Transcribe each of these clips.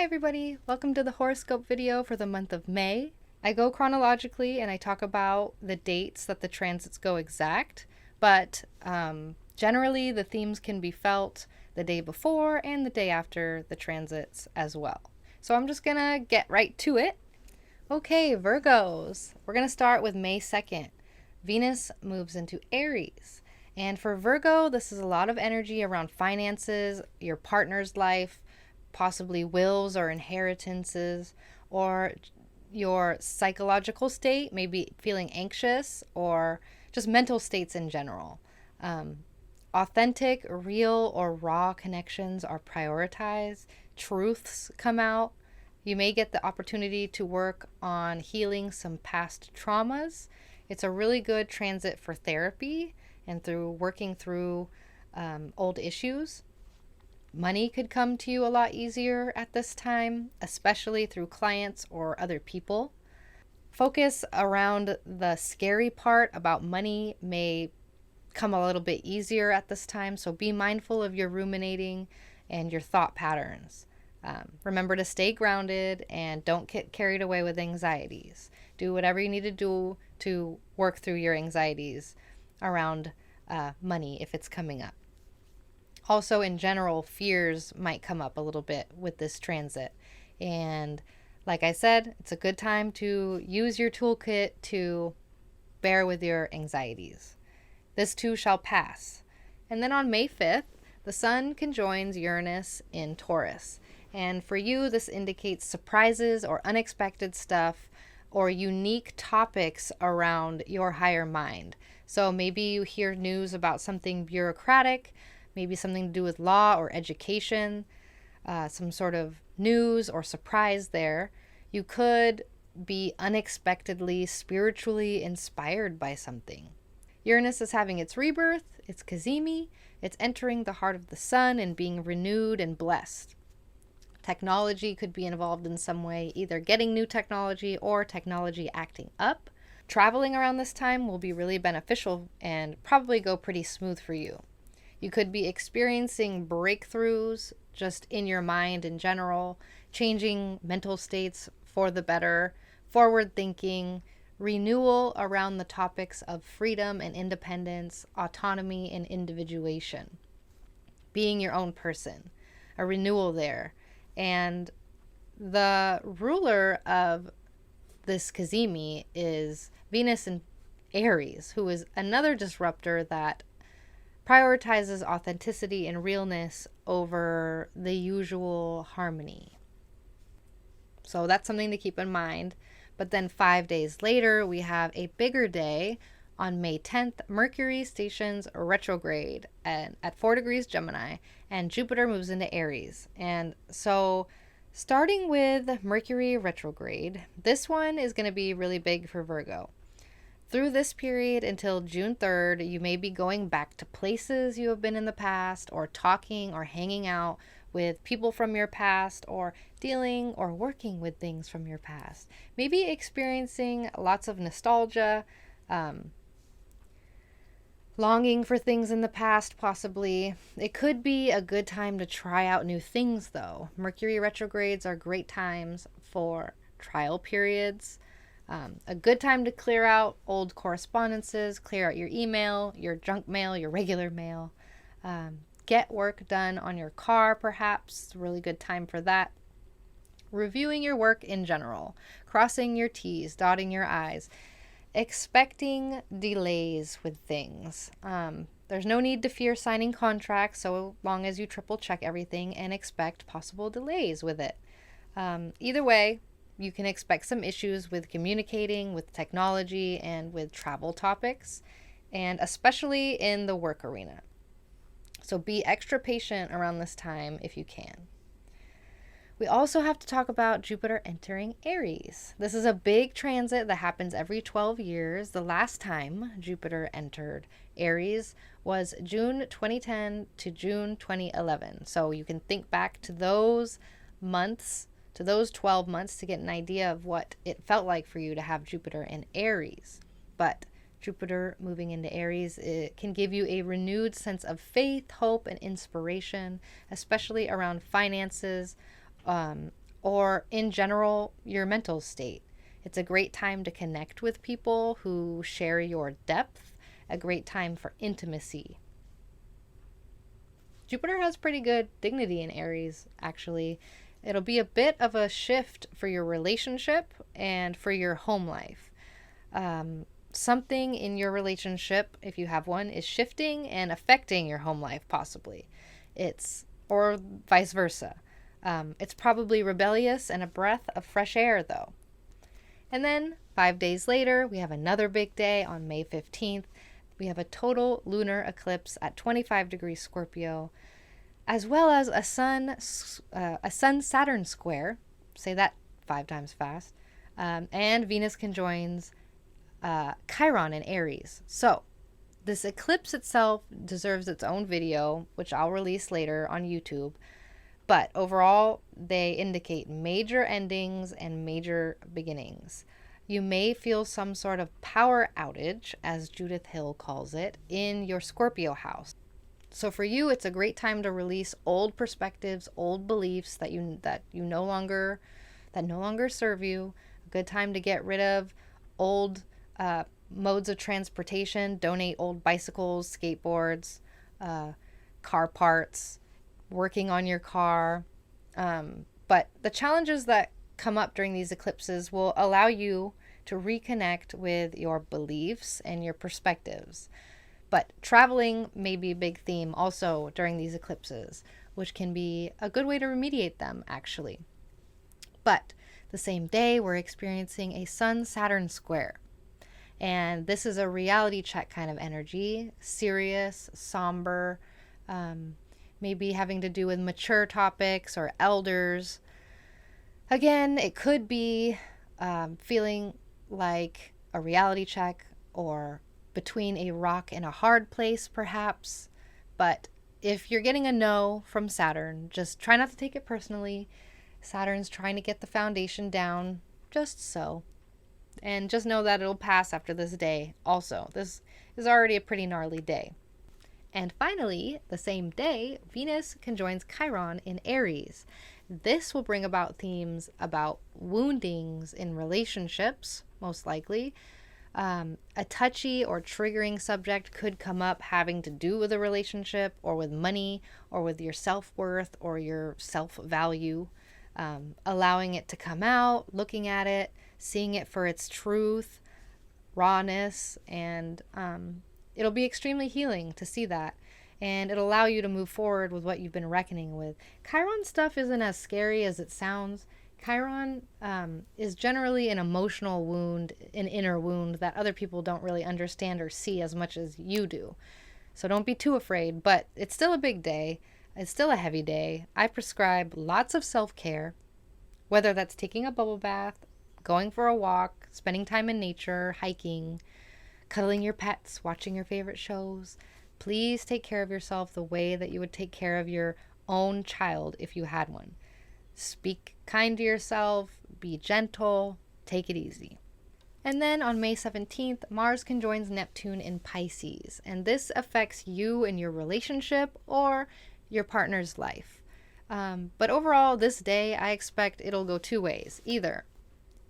Hi everybody, welcome to the horoscope video for the month of May. I go chronologically and I talk about the dates that the transits go exact, but generally the themes can be felt the day before and the day after the transits as well. So I'm just gonna get right to it. Okay, Virgos, we're gonna start with May 2nd. Venus moves into Aries. And for Virgo, this is a lot of energy around finances, your partner's life, possibly wills or inheritances, or your psychological state, maybe feeling anxious, or just mental states in general. Authentic, real, or raw connections are prioritized. Truths come out. You may get the opportunity to work on healing some past traumas. It's a really good transit for therapy and through working through old issues. Money could come to you a lot easier at this time, especially through clients or other people. Focus around the scary part about money may come a little bit easier at this time, so be mindful of your ruminating and your thought patterns. Remember to stay grounded and don't get carried away with anxieties. Do whatever you need to do to work through your anxieties around money if it's coming up. Also, in general, fears might come up a little bit with this transit. And like I said, it's a good time to use your toolkit to bear with your anxieties. This too shall pass. And then on May 5th, the Sun conjoins Uranus in Taurus. And for you, this indicates surprises or unexpected stuff or unique topics around your higher mind. So maybe you hear news about something bureaucratic, maybe something to do with law or education, some sort of news or surprise there. You could be unexpectedly spiritually inspired by something. Uranus is having its rebirth, it's Cazimi, it's entering the heart of the sun and being renewed and blessed. Technology could be involved in some way, either getting new technology or technology acting up. Traveling around this time will be really beneficial and probably go pretty smooth for you. You could be experiencing breakthroughs just in your mind in general, changing mental states for the better, forward thinking, renewal around the topics of freedom and independence, autonomy and individuation, being your own person, a renewal there. And the ruler of this Cazimi is Venus in Aries, who is another disruptor that prioritizes authenticity and realness over the usual harmony. So that's something to keep in mind. But then 5 days later, we have a bigger day. On May 10th, Mercury stations retrograde at 4 degrees Gemini, and Jupiter moves into Aries. And so starting with Mercury retrograde, this one is going to be really big for Virgo. Through this period until June 3rd, you may be going back to places you have been in the past, or talking or hanging out with people from your past, or dealing or working with things from your past. Maybe experiencing lots of nostalgia, longing for things in the past, possibly. It could be a good time to try out new things, though. Mercury retrogrades are great times for trial periods. A good time to clear out old correspondences, clear out your email, your junk mail, your regular mail. Get work done on your car, perhaps. Really good time for that. Reviewing your work in general. Crossing your T's, dotting your I's. Expecting delays with things. There's no need to fear signing contracts so long as you triple check everything and expect possible delays with it. Either way, you can expect some issues with communicating, with technology, and with travel topics, and especially in the work arena. So be extra patient around this time if you can. We also have to talk about Jupiter entering Aries. This is a big transit that happens every 12 years. The last time Jupiter entered Aries was June 2010 to June 2011. So you can think back to those months, to those 12 months, to get an idea of what it felt like for you to have Jupiter in Aries. But Jupiter moving into Aries, it can give you a renewed sense of faith, hope, and inspiration, especially around finances, or in general, your mental state. It's a great time to connect with people who share your depth, a great time for intimacy. Jupiter has pretty good dignity in Aries, actually. It'll be a bit of a shift for your relationship and for your home life. Something in your relationship, if you have one, is shifting and affecting your home life, possibly. Or vice versa. It's probably rebellious and a breath of fresh air, though. And then 5 days later, we have another big day on May 15th. We have a total lunar eclipse at 25 degrees Scorpio, as well as a Sun-Saturn square. Say that 5 times fast. And Venus conjoins Chiron in Aries. So this eclipse itself deserves its own video, which I'll release later on YouTube. But overall, they indicate major endings and major beginnings. You may feel some sort of power outage, as Judith Hill calls it, in your Scorpio house. So for you, it's a great time to release old perspectives, old beliefs that no longer serve you. A good time to get rid of old modes of transportation, donate old bicycles, skateboards, car parts, working on your car. But the challenges that come up during these eclipses will allow you to reconnect with your beliefs and your perspectives. But traveling may be a big theme also during these eclipses, which can be a good way to remediate them, actually. But the same day, we're experiencing a Sun-Saturn square. And this is a reality check kind of energy, serious, somber, maybe having to do with mature topics or elders. Again, it could be feeling like a reality check or between a rock and a hard place, perhaps. But if you're getting a no from Saturn, just try not to take it personally. Saturn's trying to get the foundation down, just so. And just know that it'll pass after this day also. This is already a pretty gnarly day. And finally, the same day, Venus conjoins Chiron in Aries. This will bring about themes about woundings in relationships, most likely. A touchy or triggering subject could come up having to do with a relationship or with money or with your self-worth or your self-value. Allowing it to come out, looking at it, seeing it for its truth, rawness, and it'll be extremely healing to see that. And it'll allow you to move forward with what you've been reckoning with. Chiron stuff isn't as scary as it sounds. Chiron is generally an emotional wound, an inner wound that other people don't really understand or see as much as you do. So don't be too afraid, but it's still a big day. It's still a heavy day. I prescribe lots of self-care, whether that's taking a bubble bath, going for a walk, spending time in nature, hiking, cuddling your pets, watching your favorite shows. Please take care of yourself the way that you would take care of your own child if you had one. Speak kind to yourself, be gentle, take it easy. And then on May 17th, Mars conjoins Neptune in Pisces, and this affects you and your relationship or your partner's life. But overall, this day, I expect it'll go two ways. Either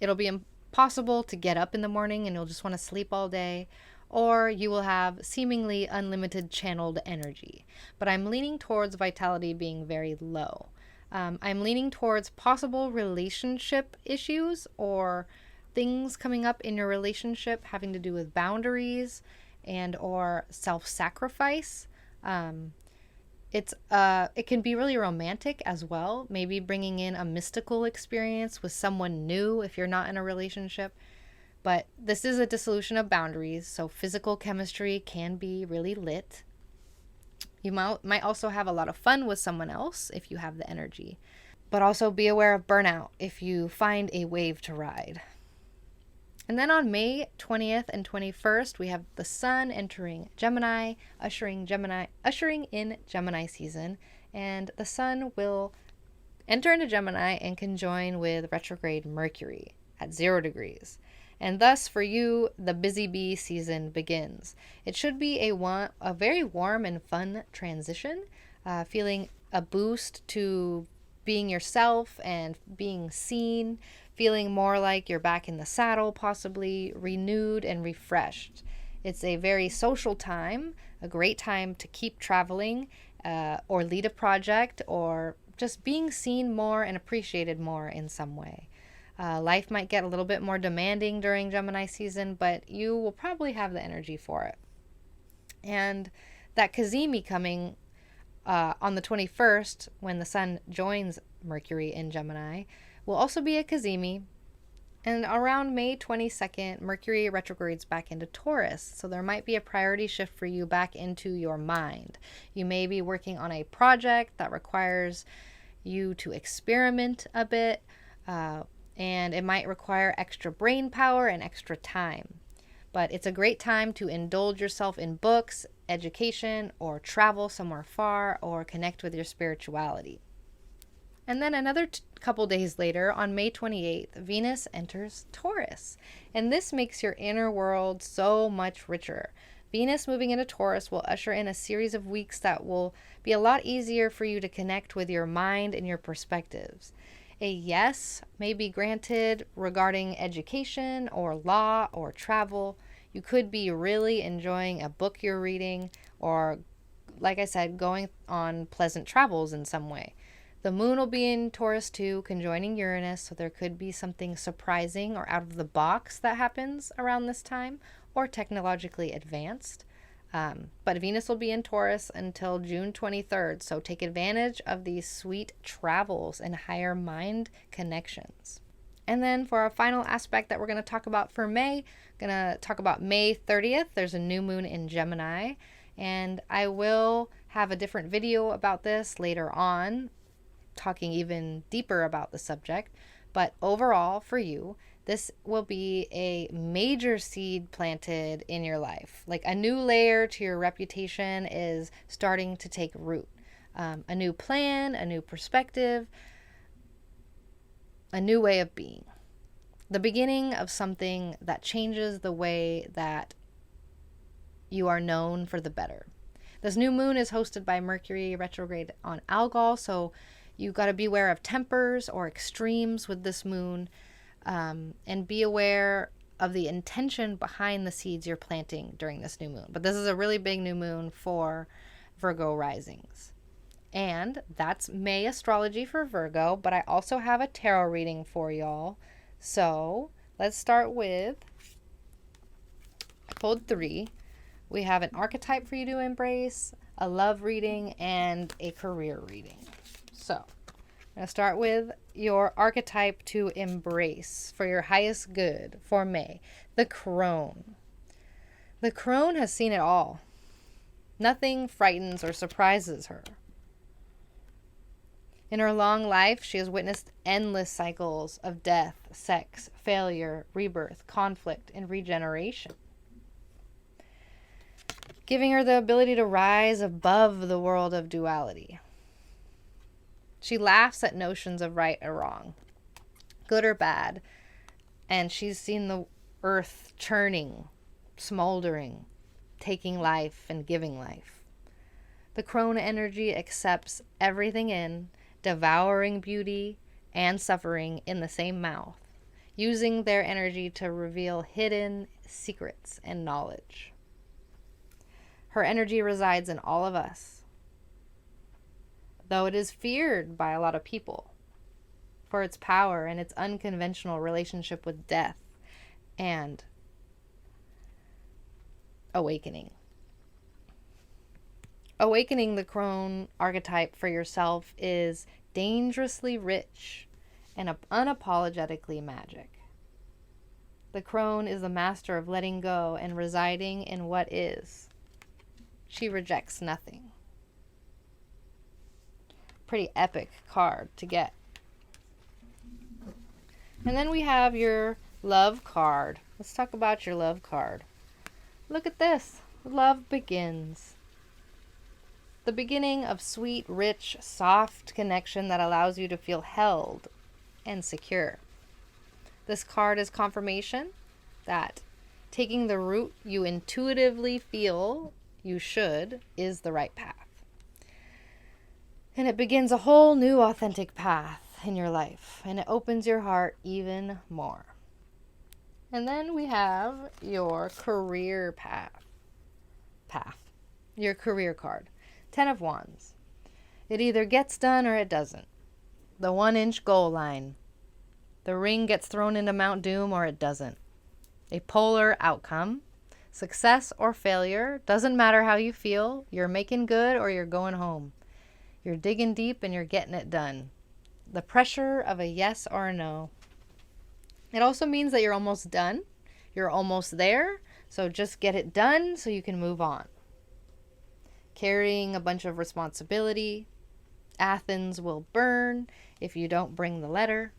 it'll be impossible to get up in the morning and you'll just want to sleep all day, or you will have seemingly unlimited channeled energy. But I'm leaning towards vitality being very low. I'm leaning towards possible relationship issues or things coming up in your relationship having to do with boundaries and or self-sacrifice. It can be really romantic as well, maybe bringing in a mystical experience with someone new if you're not in a relationship. But this is a dissolution of boundaries, so physical chemistry can be really lit. You might also have a lot of fun with someone else if you have the energy. But also be aware of burnout if you find a wave to ride. And then on May 20th and 21st, we have the Sun entering Gemini, ushering in Gemini season. And the Sun will enter into Gemini and conjoin with retrograde Mercury at 0 degrees. And thus, for you, the busy bee season begins. It should be a very warm and fun transition, feeling a boost to being yourself and being seen, feeling more like you're back in the saddle, possibly renewed and refreshed. It's a very social time, a great time to keep traveling or lead a project or just being seen more and appreciated more in some way. Life might get a little bit more demanding during Gemini season, but you will probably have the energy for it. And that Cazimi coming on the 21st, when the sun joins Mercury in Gemini, will also be a Cazimi. And around May 22nd, Mercury retrogrades back into Taurus. So there might be a priority shift for you back into your mind. You may be working on a project that requires you to experiment a bit, and it might require extra brain power and extra time. But it's a great time to indulge yourself in books, education, or travel somewhere far, or connect with your spirituality. And then another couple days later, on May 28th, Venus enters Taurus. And this makes your inner world so much richer. Venus moving into Taurus will usher in a series of weeks that will be a lot easier for you to connect with your mind and your perspectives. A yes may be granted regarding education or law or travel. You could be really enjoying a book you're reading or, like I said, going on pleasant travels in some way. The moon will be in Taurus too, conjoining Uranus, so there could be something surprising or out of the box that happens around this time, or technologically advanced. But Venus will be in Taurus until June 23rd, so take advantage of these sweet travels and higher mind connections. And then for our final aspect that we're going to talk about for May, going to talk about May 30th. There's a new moon in Gemini, and I will have a different video about this later on, talking even deeper about the subject. But overall, for you, this will be a major seed planted in your life. Like a new layer to your reputation is starting to take root. A new plan, a new perspective, a new way of being. The beginning of something that changes the way that you are known for the better. This new moon is hosted by Mercury retrograde on Algol, so you got to be aware of tempers or extremes with this moon, and be aware of the intention behind the seeds you're planting during this new moon. But this is a really big new moon for Virgo risings. And that's May astrology for Virgo, but I also have a tarot reading for y'all. So let's start with, I pulled 3. We have an archetype for you to embrace, a love reading, and a career reading. So I'm going to start with your archetype to embrace for your highest good for May, the crone. The crone has seen it all. Nothing frightens or surprises her. In her long life, she has witnessed endless cycles of death, sex, failure, rebirth, conflict, and regeneration, giving her the ability to rise above the world of duality. She laughs at notions of right or wrong, good or bad, and she's seen the earth churning, smoldering, taking life and giving life. The crone energy accepts everything in, devouring beauty and suffering in the same mouth, using their energy to reveal hidden secrets and knowledge. Her energy resides in all of us, though it is feared by a lot of people for its power and its unconventional relationship with death and awakening. Awakening the crone archetype for yourself is dangerously rich and unapologetically magic. The crone is the master of letting go and residing in what is. She rejects nothing. Pretty epic card to get. And then we have your love card. Let's talk about your love card. Look at this. Love begins. The beginning of sweet, rich, soft connection that allows you to feel held and secure. This card is confirmation that taking the route you intuitively feel you should is the right path. And it begins a whole new authentic path in your life, and it opens your heart even more. And then we have your career path. Your career card. 10 of Wands. It either gets done or it doesn't. The 1-inch goal line. The ring gets thrown into Mount Doom or it doesn't. A polar outcome. Success or failure. Doesn't matter how you feel. You're making good or you're going home. You're digging deep and you're getting it done. The pressure of a yes or a no. It also means that you're almost done. You're almost there. So just get it done so you can move on. Carrying a bunch of responsibility. Athens will burn if you don't bring the letter.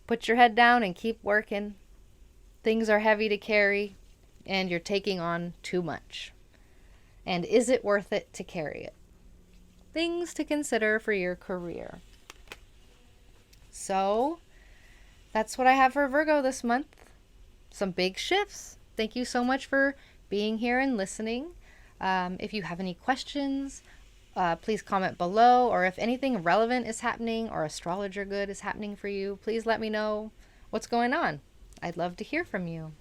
Put your head down and keep working. Things are heavy to carry and you're taking on too much. And is it worth it to carry it? Things to consider for your career. So that's what I have for Virgo this month. Some big shifts. Thank you so much for being here and listening. If you have any questions, please comment below, or if anything relevant is happening or astrologer good is happening for you, please let me know what's going on. I'd love to hear from you.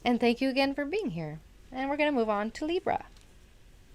And thank you again for being here. And we're going to move on to Libra.